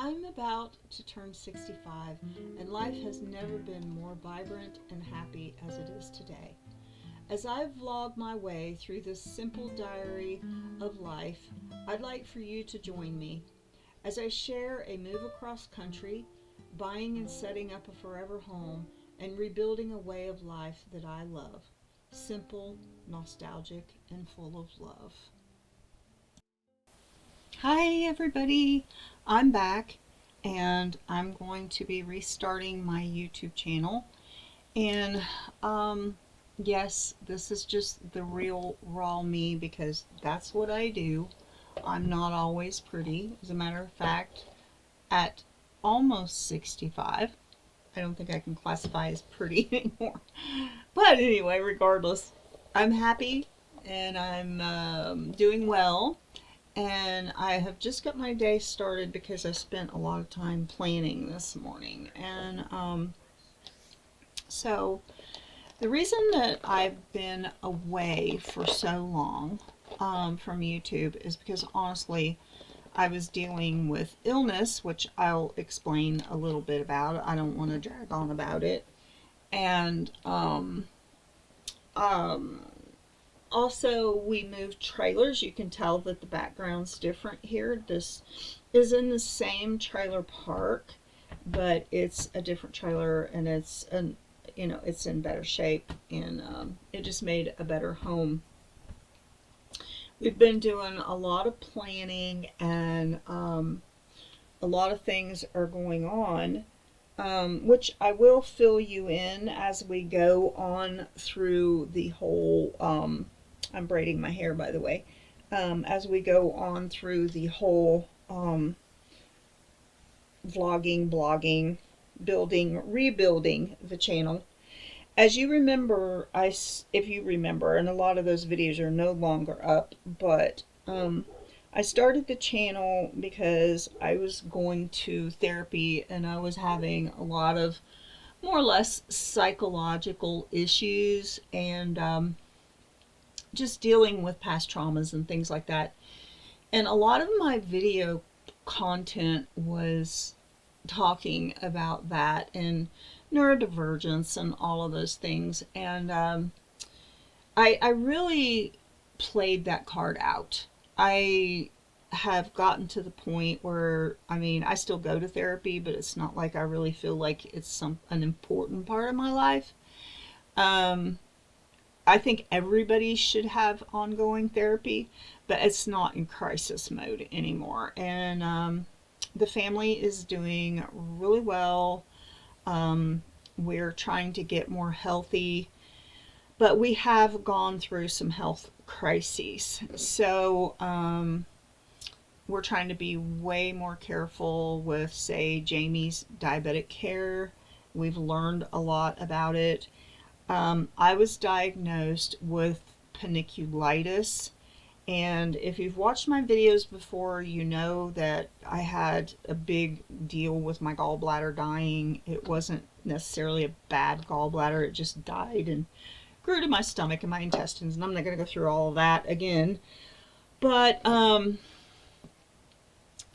I'm about to turn 65, and life has never been more vibrant and happy as it is today. As I vlog my way through this simple diary of life, I'd like for you to join me as I share a move across country, buying and setting up a forever home, and rebuilding a way of life that I love. Simple, nostalgic, and full of love. Hi, everybody. I'm back and I'm going to be restarting my YouTube channel. And yes, this is just the real raw me because that's what I do. I'm not always pretty. As a matter of fact, at almost 65, I don't think I can classify as pretty anymore. But anyway, regardless, I'm happy and I'm doing well. And I have just got my day started because I spent a lot of time planning this morning. And so the reason that I've been away for so long from YouTube is because honestly, I was dealing with illness, which I'll explain a little bit about. I don't want to drag on about it. And um, also, we moved trailers. You can tell that the background's different here. This is in the same trailer park, but it's a different trailer, and it's in better shape, and it just made a better home. We've been doing a lot of planning, and a lot of things are going on, which I will fill you in as we go on through the whole. I'm braiding my hair, by the way. As we go on through the whole vlogging, blogging, building, rebuilding the channel. As you remember, if you remember, and a lot of those videos are no longer up, but I started the channel because I was going to therapy and I was having a lot of more or less psychological issues, and just dealing with past traumas and things like that. And a lot of my video content was talking about that and neurodivergence and all of those things. And I really played that card out. I have gotten to the point where, I mean, I still go to therapy, but it's not like I really feel like it's an important part of my life. Um, I think everybody should have ongoing therapy, but it's not in crisis mode anymore. And the family is doing really well. We're trying to get more healthy, but we have gone through some health crises. So we're trying to be way more careful with, say, Jamie's diabetic care. We've learned a lot about it. I was diagnosed with paniculitis, and if you've watched my videos before, you know that I had a big deal with my gallbladder dying. It wasn't necessarily a bad gallbladder, it just died and grew to my stomach and my intestines, and I'm not going to go through all of that again. But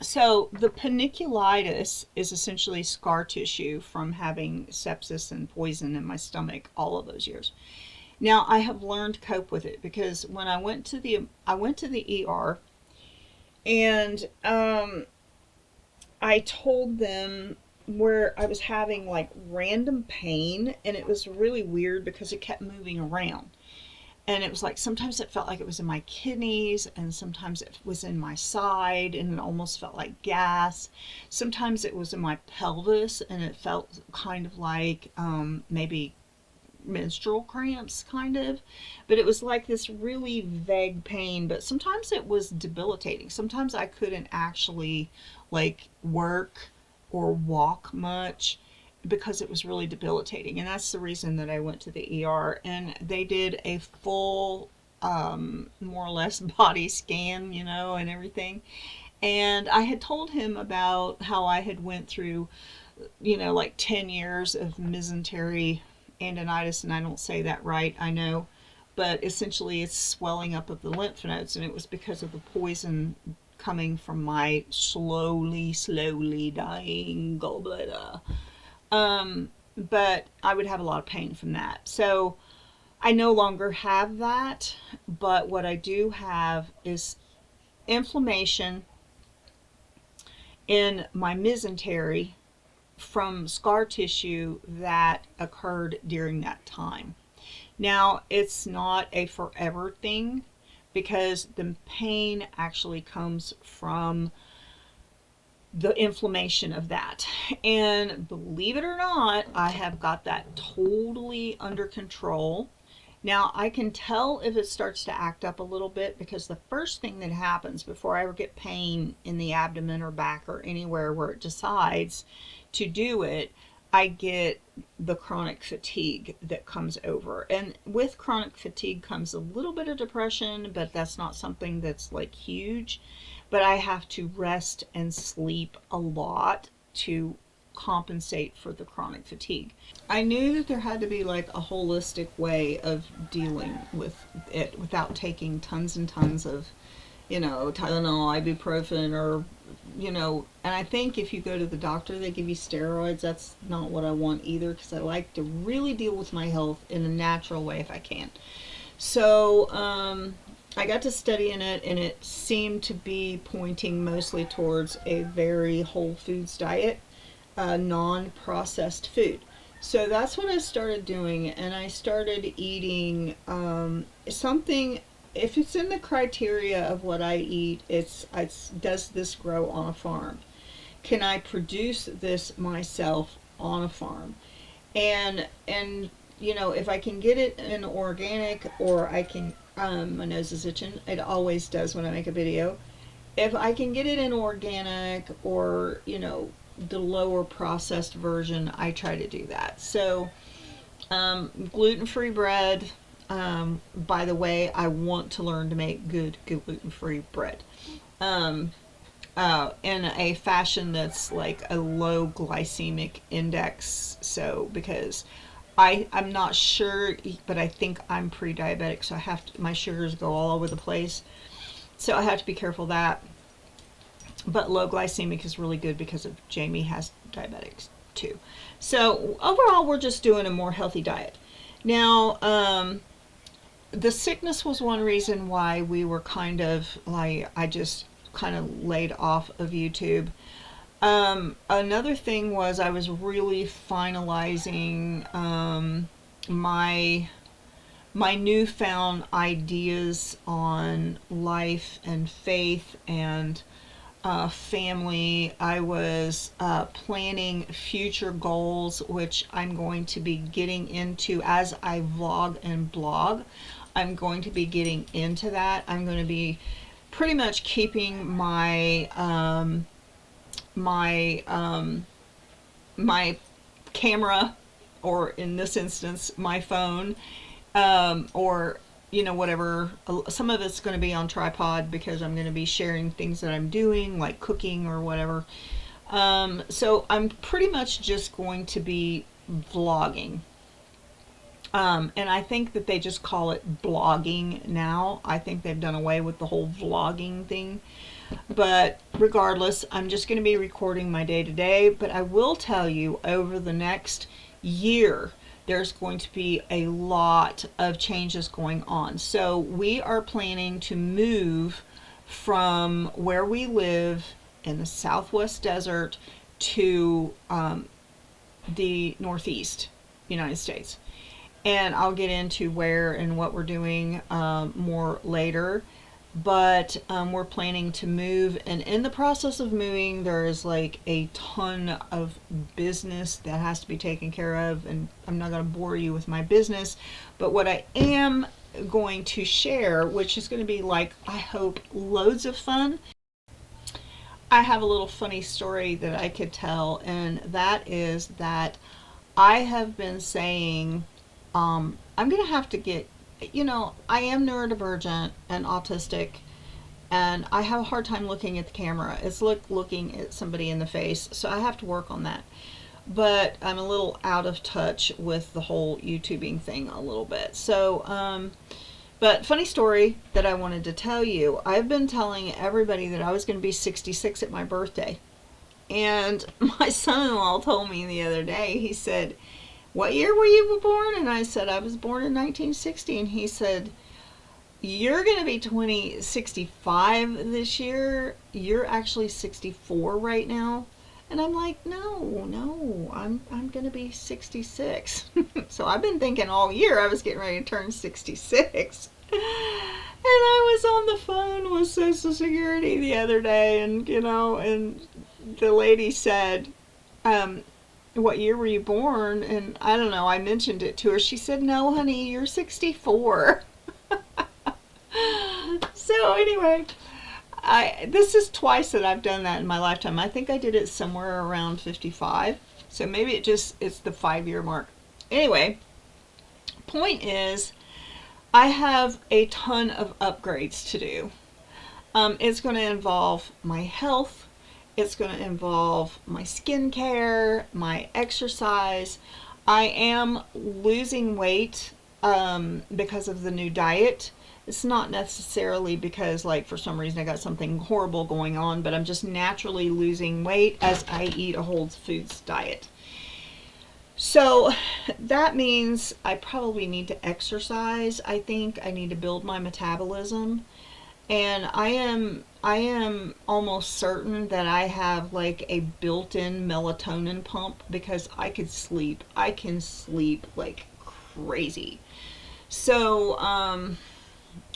so the paniculitis is essentially scar tissue from having sepsis and poison in my stomach all of those years. Now I have learned to cope with it because when I went to the ER, and I told them where I was having like random pain, and it was really weird because it kept moving around. And it was like sometimes it felt like it was in my kidneys, and sometimes it was in my side, and it almost felt like gas. Sometimes it was in my pelvis, and it felt kind of like maybe menstrual cramps, kind of. But it was like this really vague pain, but sometimes it was debilitating. Sometimes I couldn't actually like work or walk much because it was really debilitating. And that's the reason that I went to the ER, and they did a full more or less body scan, and everything. And I had told him about how I had went through, like 10 years of mesentery tendinitis, and I don't say that right, I know, but essentially it's swelling up of the lymph nodes, and it was because of the poison coming from my slowly dying gallbladder. But I would have a lot of pain from that. So I no longer have that, but what I do have is inflammation in my mesentery from scar tissue that occurred during that time. Now, it's not a forever thing because the pain actually comes from the inflammation of that. And believe it or not, I have got that totally under control. Now, I can tell if it starts to act up a little bit because the first thing that happens before I ever get pain in the abdomen or back or anywhere where it decides to do it, I get the chronic fatigue that comes over. And with chronic fatigue comes a little bit of depression, but that's not something that's like huge. But I have to rest and sleep a lot to compensate for the chronic fatigue. I knew that there had to be like a holistic way of dealing with it without taking tons and tons of, Tylenol, ibuprofen, or, and I think if you go to the doctor, they give you steroids. That's not what I want either, because I like to really deal with my health in a natural way if I can. So, I got to studying it, and it seemed to be pointing mostly towards a very whole foods diet, non-processed food. So that's what I started doing, and I started eating something. If it's in the criteria of what I eat, it's does this grow on a farm? Can I produce this myself on a farm? And if I can get it in organic, or I can, my nose is itching. It always does when I make a video. If I can get it in organic, or the lower processed version, I try to do that. So gluten-free bread. By the way, I want to learn to make good gluten-free bread in a fashion that's like a low glycemic index. So because I'm not sure, but I think I'm pre-diabetic, so my sugars go all over the place. So I have to be careful of that. But low glycemic is really good because of Jamie has diabetics too. So overall, we're just doing a more healthy diet. Now, the sickness was one reason why we were kind of like, I just kind of laid off of YouTube. Another thing was I was really finalizing my newfound ideas on life and faith and family. I was planning future goals, which I'm going to be getting into as I vlog and blog. I'm going to be getting into that. I'm going to be pretty much keeping my my camera, or in this instance my phone, or whatever. Some of it's going to be on tripod because I'm going to be sharing things that I'm doing, like cooking or whatever. So I'm pretty much just going to be vlogging. And I think that they just call it blogging now. I think they've done away with the whole vlogging thing. But regardless, I'm just going to be recording my day-to-day. But I will tell you, over the next year, there's going to be a lot of changes going on. So we are planning to move from where we live in the Southwest desert to the Northeast United States. And I'll get into where and what we're doing more later. But we're planning to move, and in the process of moving, there is like a ton of business that has to be taken care of, and I'm not going to bore you with my business, but what I am going to share, which is going to be like, I hope, loads of fun. I have a little funny story that I could tell, and that is that I have been saying, I'm going to have to get, I am neurodivergent and autistic, and I have a hard time looking at the camera. It's like looking at somebody in the face, so I have to work on that. But I'm a little out of touch with the whole YouTubing thing a little bit. So But funny story that I wanted to tell you. I've been telling everybody that I was going to be 66 at my birthday. And my son-in-law told me the other day, he said, "What year were you born?" And I said, "I was born in 1960. And he said, "You're going to be 65 this year. You're actually 64 right now." And I'm like, no, I'm going to be 66. So I've been thinking all year I was getting ready to turn 66. And I was on the phone with Social Security the other day, and and the lady said, "What year were you born?" And I don't know, I mentioned it to her. She said, "No, honey, you're 64." So anyway, this is twice that I've done that in my lifetime. I think I did it somewhere around 55. So maybe it's the 5-year mark. Anyway, point is, I have a ton of upgrades to do. It's going to involve my health. It's going to involve my skincare, my exercise. I am losing weight because of the new diet. It's not necessarily because, like, for some reason I got something horrible going on, but I'm just naturally losing weight as I eat a whole foods diet. So that means I probably need to exercise. I think I need to build my metabolism. And I am almost certain that I have like a built-in melatonin pump, because I can sleep like crazy. So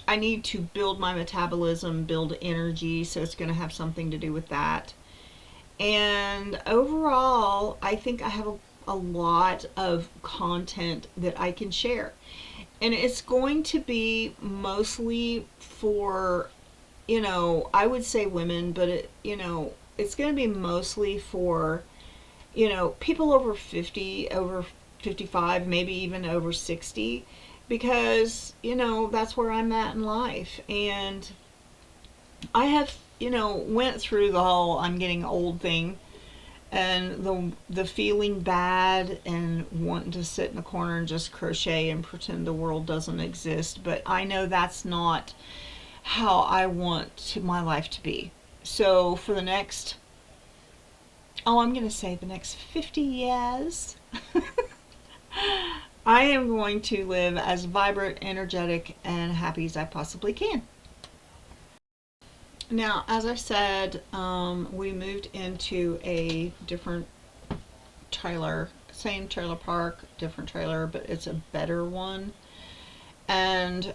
I need to build my metabolism, build energy, so it's going to have something to do with that. And overall, I think I have a lot of content that I can share. And it's going to be mostly for, I would say women, but it's going to be mostly for, people over 50, over 55, maybe even over 60, because, that's where I'm at in life. And I have, went through the whole I'm getting old thing, and the feeling bad and wanting to sit in the corner and just crochet and pretend the world doesn't exist. But I know that's not how I want my life to be. So for the next, I'm going to say the next 50 years, I am going to live as vibrant, energetic, and happy as I possibly can. Now, as I said, we moved into a different trailer, same trailer park, different trailer, but it's a better one. And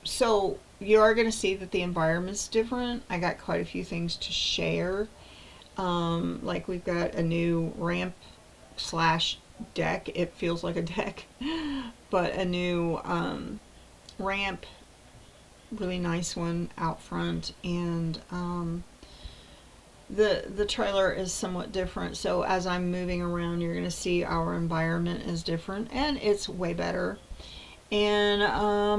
so you are going to see that the environment's different. I got quite a few things to share. Like, we've got a new ramp slash deck. It feels like a deck, but a new ramp, really nice one out front. And the trailer is somewhat different. So as I'm moving around, you're going to see our environment is different, and it's way better. And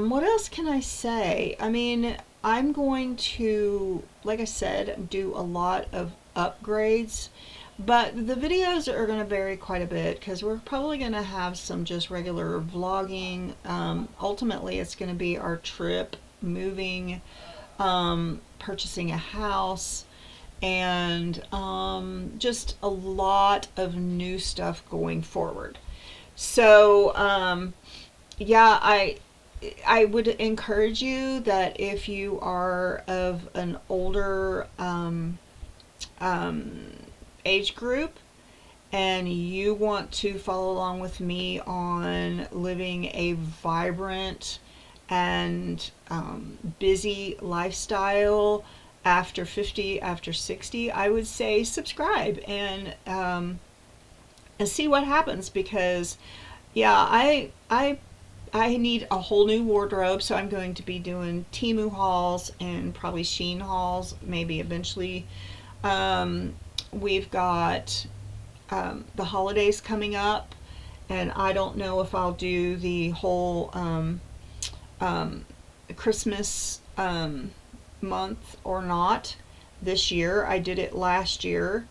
what else can I say? I mean, I'm going to, like I said, do a lot of upgrades, but the videos are going to vary quite a bit, because we're probably going to have some just regular vlogging. Ultimately, it's going to be our trip, moving, purchasing a house, and just a lot of new stuff going forward. So yeah, I would encourage you that if you are of an older age group and you want to follow along with me on living a vibrant and busy lifestyle after 50, after 60, I would say subscribe and see what happens. Because yeah, I need a whole new wardrobe, so I'm going to be doing Temu hauls and probably Shein hauls, maybe eventually. We've got the holidays coming up, and I don't know if I'll do the whole Christmas month or not this year. I did it last year.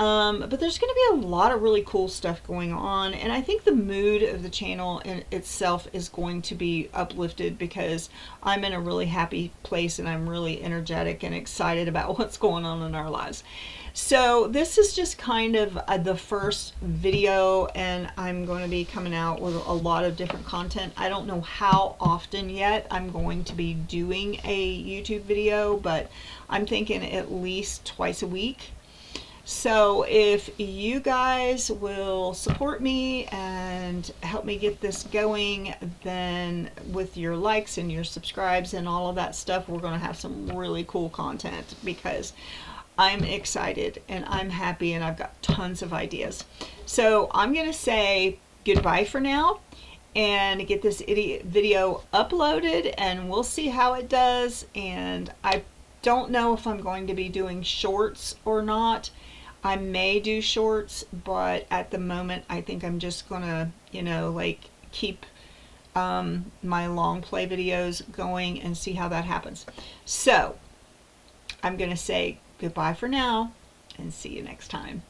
But there's going to be a lot of really cool stuff going on, and I think the mood of the channel in itself is going to be uplifted because I'm in a really happy place and I'm really energetic and excited about what's going on in our lives. So this is just kind of the first video, and I'm going to be coming out with a lot of different content. I don't know how often yet I'm going to be doing a YouTube video, but I'm thinking at least twice a week. So if you guys will support me and help me get this going, then with your likes and your subscribes and all of that stuff, we're going to have some really cool content because I'm excited and I'm happy and I've got tons of ideas. So I'm going to say goodbye for now and get this video uploaded, and we'll see how it does. And I don't know if I'm going to be doing shorts or not. I may do shorts, but at the moment I think I'm just gonna, like keep my long play videos going and see how that happens. So I'm gonna say goodbye for now and see you next time.